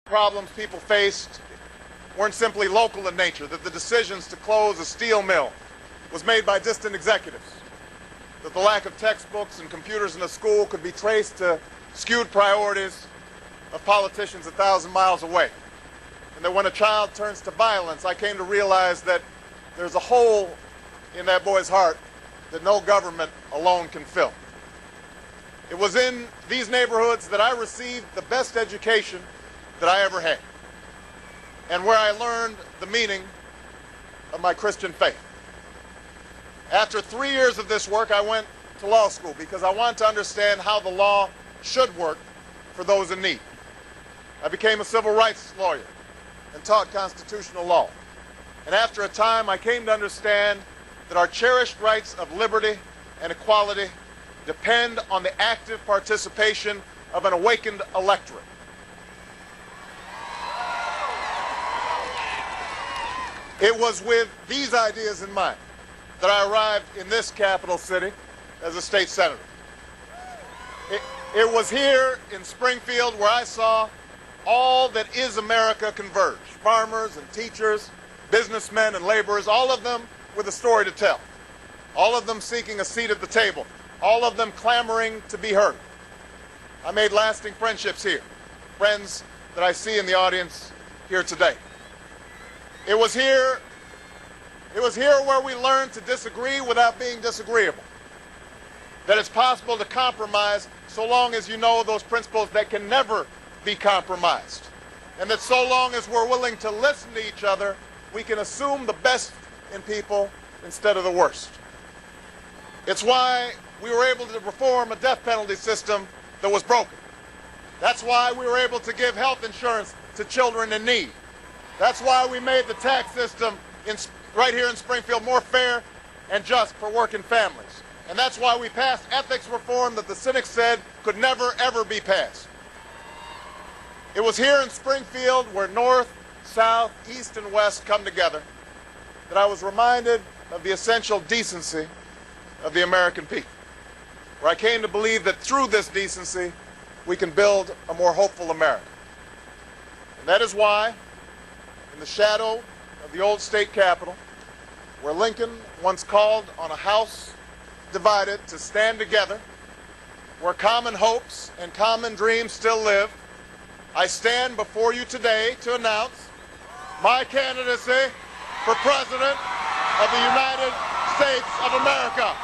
Problems people faced weren't simply local in nature, that the decisions to close a steel mill was made by distant executives, that the lack of textbooks and computers in a school could be traced to skewed priorities of politicians 1,000 miles away, and that when a child turns to violence, I came to realize that there's a hole in that boy's heart that no government alone can fill. It was in these neighborhoods that I received the best education that I ever had, and where I learned the meaning of my Christian faith. After 3 years of this work, I went to law school because I wanted to understand how the law should work for those in need. I became a civil rights lawyer and taught constitutional law. And after a time, I came to understand that our cherished rights of liberty and equality depend on the active participation of an awakened electorate. It was with these ideas in mind that I arrived in this capital city as a state senator. It was here in Springfield where I saw all that is America converge. Farmers and teachers, businessmen and laborers, all of them with a story to tell. All of them seeking a seat at the table. All of them clamoring to be heard. I made lasting friendships here, friends that I see in the audience here today. It was here where we learned to disagree without being disagreeable. That it's possible to compromise so long as you know those principles that can never be compromised. And that so long as we're willing to listen to each other, we can assume the best in people instead of the worst. It's why we were able to reform a death penalty system that was broken. That's why we were able to give health insurance to children in need. That's why we made the tax system right here in Springfield more fair and just for working families. And that's why we passed ethics reform that the cynics said could never, ever be passed. It was here in Springfield where North, South, East, and West come together that I was reminded of the essential decency of the American people, where I came to believe that through this decency, we can build a more hopeful America. And that is why, in the shadow of the old state capitol, where Lincoln once called on a house divided to stand together, where common hopes and common dreams still live, I stand before you today to announce my candidacy for President of the United States of America.